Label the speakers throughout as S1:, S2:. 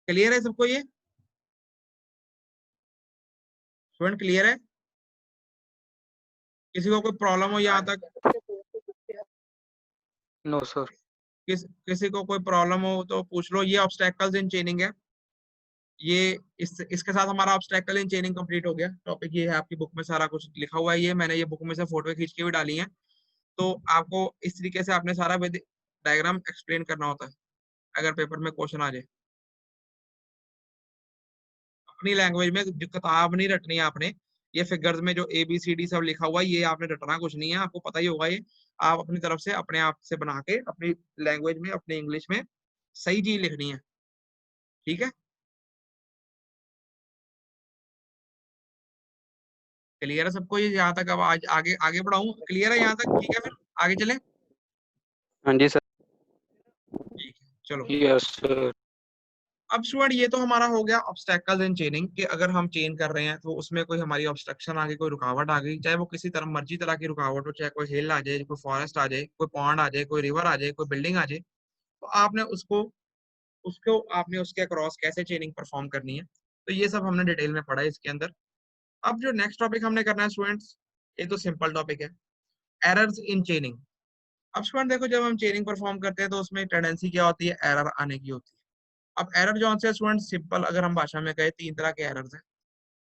S1: Clear है सबको ये? स्टूडेंट क्लियर है? किसी को कोई प्रॉब्लम हो यहाँ तक?
S2: No sir.
S1: किसी को कोई प्रॉब्लम हो तो पूछ लो। ये ऑब्स्टेकल्स इन चेनिंग है। ये इसके साथ हमारा ऑब्स्टेकल इन चेनिंग कंप्लीट हो गया। टॉपिक ये है, आपकी बुक में सारा कुछ लिखा हुआ है। ये मैंने ये बुक में से फोटो खींच के भी डाली है। तो आपको इस तरीके से आपने सारा डायग्राम एक्सप्लेन करना होता है अगर पेपर में क्वेश्चन आ जाए। अपनी लैंग्वेज में जो किताब नहीं रटनी है आपने। ये फिगर्स में जो ABCD सब लिखा हुआ है ये आपने रटना कुछ नहीं है, आपको पता ही होगा ये। आप अपनी तरफ से अपने आप से बना के अपनी लैंग्वेज में अपने इंग्लिश में सही चीज लिखनी है। ठीक है, क्लियर है सबको ये यहाँ तक? अब आज आगे आगे बढ़ाऊं? क्लियर है यहाँ तक? ठीक है, फिर आगे चले।
S2: हाँ जी सर।
S1: ठीक है, चलो।
S2: Yes sir.
S1: अब स्टूडेंट ये तो हमारा हो गया ऑब्स्टेकल्स इन चेनिंग कि अगर हम चेन कर रहे हैं तो उसमें कोई हमारी ऑब्स्ट्रक्शन आ गई, कोई रुकावट आ गई, चाहे वो किसी तरह मर्जी तरह की रुकावट हो, चाहे कोई हिल आ जाए, कोई फॉरेस्ट आ जाए, कोई पॉन्ड आ जाए, कोई रिवर आ जाए, कोई बिल्डिंग आ जाए, तो आपने उसको उसको आपने उसके अक्रॉस कैसे चेनिंग परफॉर्म करनी है। तो ये सब हमने डिटेल में पढ़ा है इसके अंदर। अब जो नेक्स्ट टॉपिक हमने करना है स्टूडेंट्स, ये तो सिंपल टॉपिक है, एरर्स इन चेनिंग। अब स्टूडेंट देखो, जब हम चेनिंग परफॉर्म करते हैं तो उसमें टेंडेंसी क्या होती है? एरर आने की होती है। अब एरर जो से स्टूडेंट सिंपल अगर हम भाषा में कहें, तीन तरह के एरर्स हैं।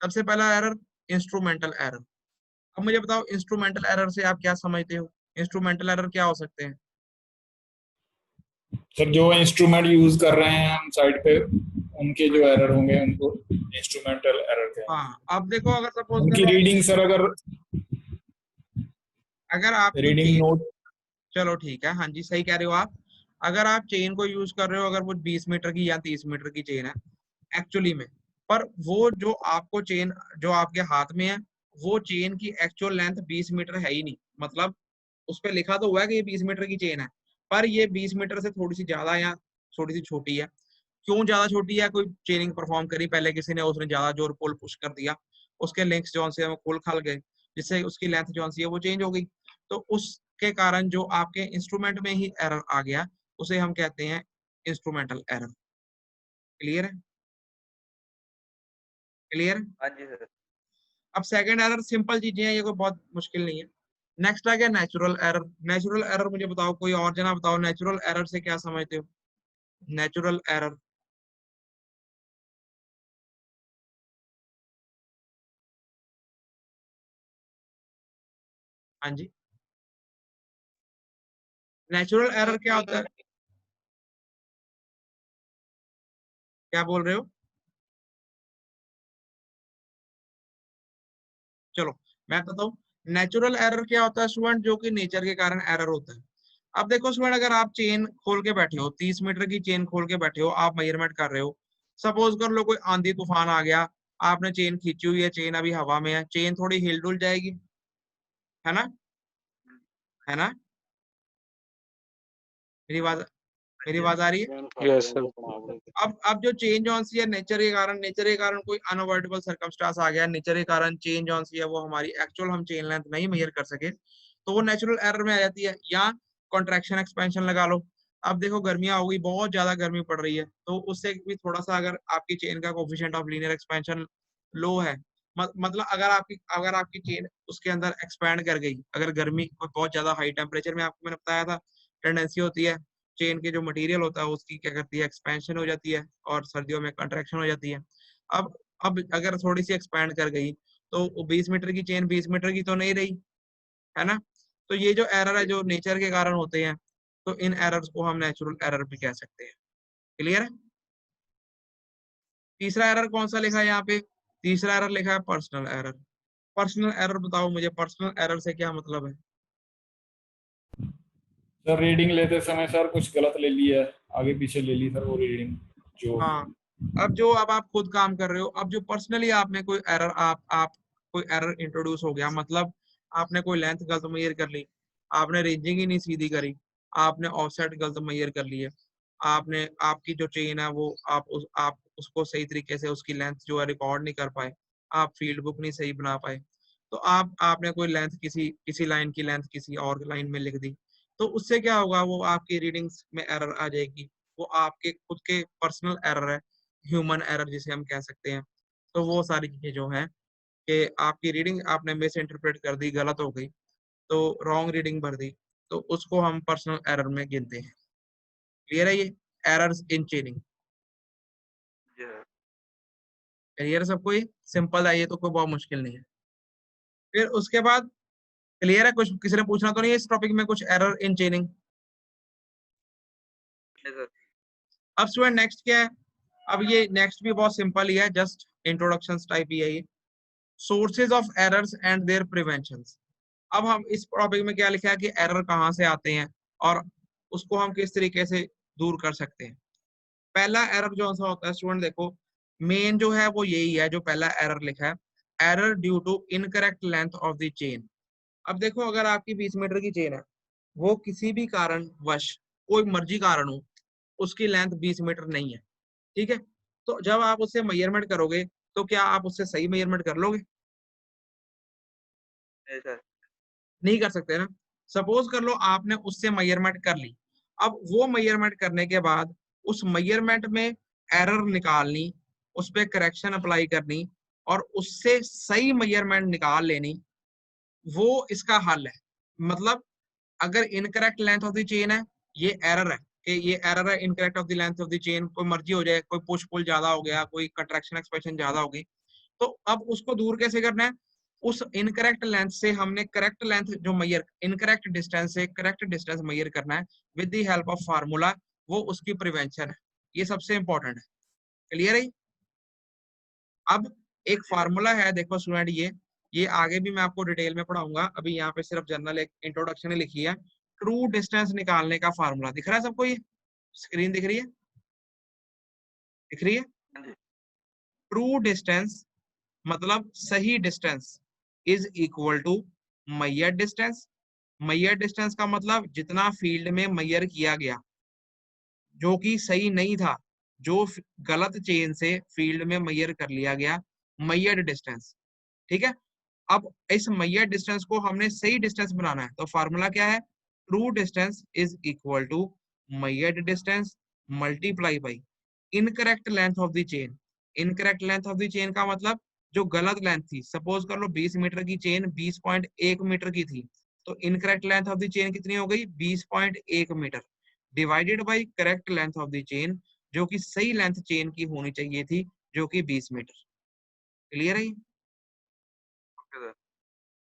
S1: सबसे पहला एरर इंस्ट्रूमेंटल एरर। अब मुझे बताओ इंस्ट्रूमेंटल एरर से आप क्या समझते हो? इंस्ट्रूमेंटल एरर क्या हो सकते हैं?
S3: सर जो इंस्ट्रूमेंट यूज कर रहे हैं हम साइड पे, उनके जो एरर होंगे उनको इंस्ट्रूमेंटल एरर कहेंगे।
S1: हाँ, अब देखो अगर सपोज
S3: उनकी
S1: करो,
S3: रीडिंग सर
S1: अगर आपकी
S3: रीडिंग
S1: चेन,
S3: नोट।
S1: चलो ठीक है, हाँ जी सही कह रहे हो आप। अगर आप चेन को यूज कर रहे हो, अगर वो 20 मीटर की या 30 मीटर की चेन है एक्चुअली में, पर वो जो आपको चेन जो आपके हाथ में है, वो चेन की एक्चुअल लेंथ 20 मीटर है ही नहीं। मतलब उस पर लिखा तो हुआ है कि ये 20 मीटर की चेन है, पर ये 20 मीटर से थोड़ी सी ज्यादा या थोड़ी सी छोटी है। क्यों ज्यादा छोटी है? कोई चेनिंग परफॉर्म करी पहले किसी ने, उसने ज्यादा जोर पुल पुश कर दिया, उसके लिंक्स जो से वो खुल खल गए, जिससे उसकी लेंथ जो सी है वो चेंज हो गई। तो उसके कारण जो आपके इंस्ट्रूमेंट में ही एरर आ गया, उसे हम कहते हैं इंस्ट्रूमेंटल एरर। क्लियर है? क्लियर है?
S2: हाँ जी सर।
S1: अब सेकंड एरर सिंपल चीजें हैं, ये कोई बहुत मुश्किल नहीं है। नेक्स्ट आ गया नेचुरल एरर। नेचुरल एरर मुझे बताओ, कोई और जना बताओ, नेचुरल एरर से क्या समझते हो? Natural error. हाँ जी, नेचुरल एरर क्या होता है? क्या बोल रहे हो? चलो मैं बताऊं, नेचुरल एरर क्या होता है स्टूडेंट, जो कि नेचर के कारण एरर होता है। अब देखो स्टूडेंट, अगर आप चेन खोल के बैठे हो, 30 मीटर की चेन खोल के बैठे हो, आप मेजरमेंट कर रहे हो, सपोज कर लो कोई आंधी तूफान आ गया, आपने चेन खींची हुई है, चेन अभी हवा में है, चेन थोड़ी हिल डुल जाएगी, है ना? है ना? मेरी आवाज मेरी आवाज आ रही है?
S2: Yes sir.
S1: अब जो चेंज ऑन सी है नेचर के कारण कोई अनअवॉइडेबल सर्कमस्टांस आ गया, नेचर के कारण चेंज ऑन सी है, वो हमारी एक्चुअल हम चेन लेंथ नहीं मेजर कर सके, तो वो नेचुरल एरर में आ जाती है। या कॉन्ट्रैक्शन एक्सपेंशन लगा लो। अब देखो गर्मियां हो गई, बहुत ज्यादा गर्मी पड़ रही है, तो उससे भी थोड़ा सा अगर आपकी चेन का कोफिशिएंट ऑफ लीनियर एक्सपेंशन लो है, मतलब अगर आपकी चेन उसके अंदर एक्सपैंड कर गई, अगर गर्मी बहुत ज्यादा हाई टेम्परेचर में, आपको मैंने बताया था टेंडेंसी होती है चेन के जो मटेरियल होता है उसकी क्या करती है, एक्सपेंशन हो जाती है, और सर्दियों में कंट्रैक्शन हो जाती है। अब अगर थोड़ी सी एक्सपैंड कर गई, तो 20 मीटर की चेन 20 मीटर की तो नहीं रही, है ना? तो ये जो एरर है जो नेचर के कारण होते हैं, तो इन एरर्स को हम नेचुरल एरर भी कह सकते हैं। क्लियर है? तीसरा एरर कौन सा लिखा है यहाँ पे? तीसरा एरर लिखा है पर्सनल एरर। पर्सनल एरर बताओ मुझे, पर्सनल एरर से क्या मतलब है?
S3: सर रीडिंग लेते समय सर कुछ गलत ले लिया, आगे पीछे ले ली सर वो रीडिंग जो।
S1: हाँ, अब आप खुद काम कर रहे हो, अब जो पर्सनली आपने कोई एरर आप कोई एरर इंट्रोड्यूस हो गया, मतलब आपने कोई लेंथ गलत मेजर कर ली, आपने रेंजिंग ही नहीं सीधी करी, आपने ऑफसेट गलत मेजर कर ली है, आपने आपकी जो चेन है वो आप उसको सही तरीके से उसकी लेंथ जो है रिकॉर्ड नहीं कर पाए, आप फील्ड बुक नहीं सही बना पाए, तो आपने कोई लेंथ किसी किसी लाइन की लेंथ किसी और लाइन में लिख दी, तो उससे क्या होगा, वो आपकी रीडिंग्स में एरर आ जाएगी। वो आपके खुद के पर्सनल एरर है, ह्यूमन एरर जिसे हम कह सकते हैं। तो वो सारी चीजें जो हैं कि आपकी रीडिंग आपने मिस इंटरप्रेट कर दी, गलत हो गई, तो रॉन्ग रीडिंग भर दी, तो उसको हम पर्सनल एरर में गिनते हैं। क्लियर है ये एरर्स इन चेनिंग? क्लियर है सबको? ये सिंपल है, ये तो कोई बहुत मुश्किल नहीं है। फिर उसके बाद क्लियर है? कुछ किसी ने पूछना तो नहीं है इस टॉपिक में कुछ एरर इन चेनिंग? अब स्टूडेंट नेक्स्ट क्या है? अब ये नेक्स्ट भी बहुत सिंपल ही है, जस्ट इंट्रोडक्शन टाइप ही है ये। Sources of errors and their prevention. अब हम इस टॉपिक में क्या लिखा है कि एरर कहाँ से आते हैं और उसको हम किस तरीके से दूर कर सकते हैं। पहला एरर जो सा होता है स्टूडेंट, देखो मेन जो है वो यही है, जो पहला एरर लिखा है, error due to incorrect length of the chain. अब देखो अगर आपकी 20 मीटर की चेन है, वो किसी भी कारण वश, कोई मर्जी कारण हो, उसकी लेंथ 20 मीटर नहीं है, ठीक है, तो जब आप उससे मेजरमेंट करोगे तो क्या आप उससे सही मेजरमेंट कर लोगे? नहीं कर सकते ना। सपोज कर लो आपने उससे मेजरमेंट कर ली, अब वो मेजरमेंट करने के बाद उस मेजरमेंट में एरर निकालनी, उस पर करेक्शन अप्लाई करनी और उससे सही मेजरमेंट निकाल लेनी, वो इसका हल है। मतलब अगर incorrect length of the chain है, ये एरर है कि ये एरर है incorrect of the length of the chain, कोई मर्जी हो जाए, कोई पुश पुल ज्यादा हो गया, कोई कंट्रैक्शन एक्सपेंशन ज्यादा हो गई, तो अब उसको दूर कैसे करना है? उस इनकरेक्ट लेंथ से हमने करेक्ट लेंथ जो मैयर, इनकरेक्ट डिस्टेंस से करेक्ट डिस्टेंस मैयर करना है with the help of formula, वो उसकी प्रिवेंशन है। ये सबसे इंपॉर्टेंट है। क्लियर है? अब एक फार्मूला है, देखो स्टूडेंट, ये आगे भी मैं आपको डिटेल में पढ़ाऊंगा, अभी यहाँ पे सिर्फ जनरल एक इंट्रोडक्शन ही लिखी है। ट्रू डिस्टेंस निकालने का फार्मूला दिख रहा है सबको? ये स्क्रीन दिख रही है? दिख रही है? ट्रू डिस्टेंस मतलब सही distance is equal to Maihar distance. Measure distance का मतलब जितना फील्ड में मैयर किया गया, जो कि सही नहीं था, जो गलत चेन से फील्ड में मैयर कर लिया गया, मैयर डिस्टेंस। ठीक है, अब इस मैयर डिस्टेंस को हमने सही डिस्टेंस बनाना है, तो फार्मूला क्या है? True distance is equal to Maihar distance multiply by incorrect length of the chain. Incorrect length of the chain का मतलब जो गलत लेंथ थी, सपोज कर लो 20 मीटर की चेन 20.1 मीटर की थी, तो incorrect length of the chain कितनी हो गई? 20.1 metre divided by correct length of the chain, जो कि सही लेंथ चेन की होनी चाहिए थी, जो कि 20 मीटर। क्लियर है?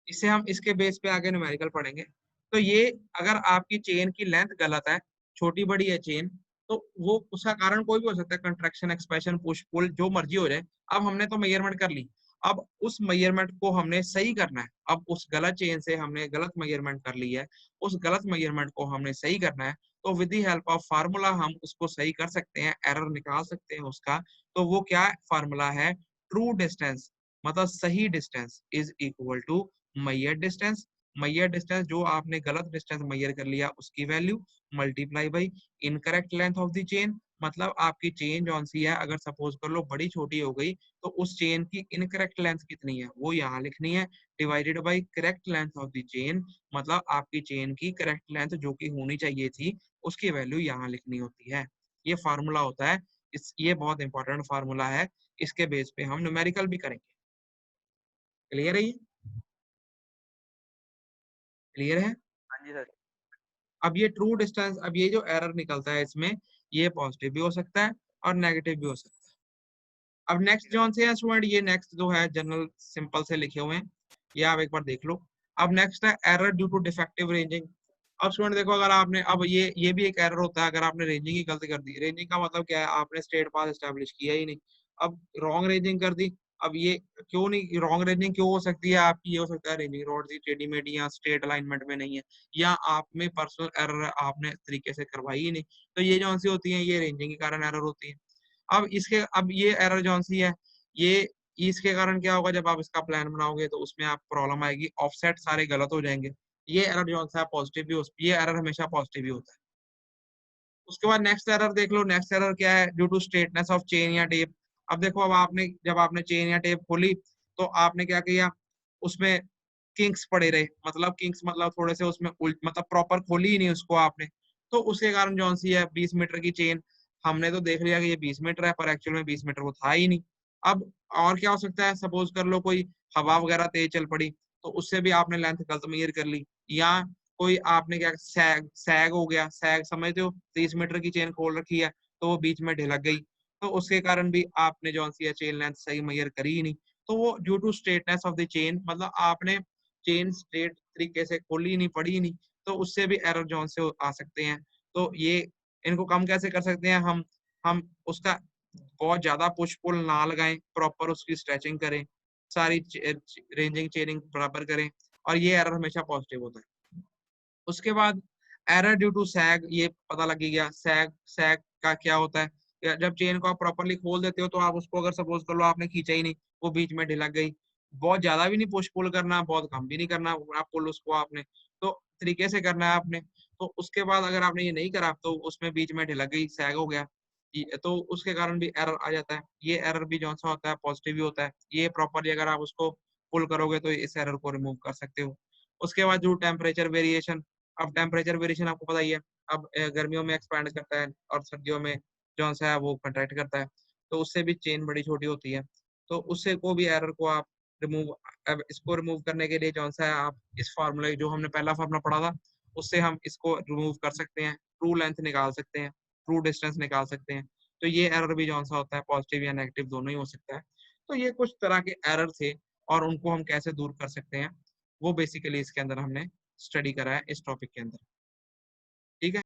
S1: इससे हम इसके बेस पे आगे न्यूमेरिकल पढ़ेंगे। तो ये अगर आपकी चेन की लेंथ गलत है, छोटी बड़ी है चेन, तो वो उसका कारण कोई भी हो सकता है, कंट्रैक्शन एक्सपेंशन पुश पुल जो मर्जी हो जाए। अब हमने तो मेजरमेंट कर ली, अब उस मेजरमेंट को हमने सही करना है। अब उस गलत चेन से हमने गलत मेजरमेंट कर ली है, उस गलत मेजरमेंट को हमने सही करना है, तो with the help of formula हम उसको सही कर सकते हैं, एरर निकाल सकते हैं उसका। तो वो क्या फार्मूला है? ट्रू डिस्टेंस मतलब सही distance is equal to Maihar distance. Measure distance जो आपने गलत डिस्टेंस मैयर कर लिया उसकी value multiply by incorrect length of the chain. मतलब आपकी चेन जौन सी है, अगर सपोज कर लो बड़ी छोटी हो गई, तो उस चेन की इनकरेक्ट लेंथ कितनी है वो यहाँ लिखनी है, divided by correct length of the chain. मतलब आपकी चेन की करेक्ट लेंथ जो कि होनी चाहिए थी, उसकी वैल्यू यहाँ लिखनी होती है। ये फार्मूला होता है, ये बहुत इंपॉर्टेंट फार्मूला है, इसके बेस पे हम न्यूमेरिकल भी करेंगे। क्लियर है? ये क्लियर है? अब ये ट्रू डिस्टेंस, अब ये जो एरर निकलता है इसमें, ये पॉजिटिव भी हो सकता है और नेगेटिव भी हो सकता है। अब नेक्स्ट जोन से है स्टूडेंट, ये नेक्स्ट जो है जनरल सिंपल से लिखे हुए हैं, ये आप एक बार देख लो। अब नेक्स्ट है error due to defective ranging. अब स्टूडेंट देखो, अगर आपने, अब ये भी एक एरर होता है अगर आपने रेंजिंग की गलती कर दी। रेंजिंग का मतलब क्या है? आपने स्ट्रेट पाथ एस्टेब्लिश किया ही नहीं, अब रॉन्ग रेंजिंग कर दी। अब ये क्यों नहीं, रॉन्ग रेंजिंग क्यों हो सकती है आपकी? ये हो सकता है रेंजिंग रोड की टेढ़ी मेढ़ी या स्ट्रेट अलाइनमेंट में नहीं है, या आप में पर्सनल एरर आपने तरीके से करवाई ही नहीं, तो ये जो सी होती है ये रेंजिंग के कारण एरर होती है। अब ये एरर जौन सी है, ये इसके कारण क्या होगा? जब आप इसका प्लान बनाओगे तो उसमें आप प्रॉब्लम आएगी, ऑफसेट सारे गलत हो जाएंगे। ये एरर जौन सा पॉजिटिव भी ये एरर हमेशा पॉजिटिव ही होता है। उसके बाद नेक्स्ट एरर देख लो, नेक्स्ट एरर क्या है? Due to straightness of chain या टेप। अब देखो, अब आपने जब आपने चेन या टेप खोली, तो आपने क्या किया? उसमें किंक्स पड़े रहे, मतलब किंक्स मतलब थोड़े से उसमें मतलब प्रॉपर खोली ही नहीं उसको आपने, तो उसके कारण जौन सी है 20 मीटर की चेन हमने तो देख लिया कि ये 20 मीटर है, पर एक्चुअल में 20 मीटर वो था ही नहीं। अब और क्या हो सकता है, सपोज कर लो कोई हवा वगैरह तेज चल पड़ी, तो उससे भी आपने लेंथ गलत मेजर कर ली, या कोई आपने क्या सैग सैग हो गया, सैग समझते हो, 30 मीटर की चेन खोल रखी है तो वो बीच में ढिलक गई, तो उसके कारण भी आपने जो सी है चेन लेंथ सही मेजर करी ही नहीं। तो वो due to straightness of the chain, मतलब आपने चेन स्ट्रेट तरीके से खोली ही नहीं, पड़ी ही नहीं, तो उससे भी एरर जोन से आ सकते हैं। तो ये इनको कम कैसे कर सकते हैं हम उसका बहुत ज्यादा पुश पुल ना लगाएं, प्रॉपर उसकी स्ट्रेचिंग करें, सारी रेंजिंग चेनिंग बराबर करें, और ये एरर हमेशा पॉजिटिव होता है। उसके बाद एरर ड्यू टू सैग, ये पता लग ही गया। सैग सैग का क्या होता है, जब चेन को आप प्रॉपरली खोल देते हो तो आप उसको अगर सपोज कर लो आपने खींचा ही नहीं, वो बीच में ढिलक गई, बहुत ज्यादा भी नहीं पुश पुल करना, बहुत कम भी नहीं करना, आप पुल उसको आपने तो तरीके से करना है आपने। तो उसके बाद अगर आपने ये नहीं करा तो उसमें बीच में ढिलक गई, सैग हो गया, तो उसके कारण भी एरर आ जाता है। ये एरर भी जो सा होता है पॉजिटिव ही होता है। ये प्रॉपरली अगर आप उसको पुल करोगे तो इस एरर को रिमूव कर सकते हो। उसके बाद जो टेम्परेचर वेरिएशन, अब टेम्परेचर वेरिएशन आपको पता ही है, अब गर्मियों में एक्सपैंड करता है और सर्दियों में जो सा है वो कंट्रैक्ट करता है, तो उससे भी चेन बड़ी छोटी होती है। तो उससे को भी एरर को आप रिमूव, अब इसको रिमूव करने के लिए जो सा है आप इस फार्मूले जो हमने पहला फार्मूला पढ़ा था उससे हम इसको रिमूव कर सकते हैं, ट्रू लेंथ निकाल सकते हैं, ट्रू डिस्टेंस निकाल सकते हैं। तो ये एरर भी जो सा होता है पॉजिटिव या नेगेटिव दोनों ही हो सकता है। तो ये कुछ तरह के एरर थे, और उनको हम कैसे दूर कर सकते हैं वो बेसिकली इसके अंदर हमने स्टडी करा है इस टॉपिक के अंदर। ठीक है।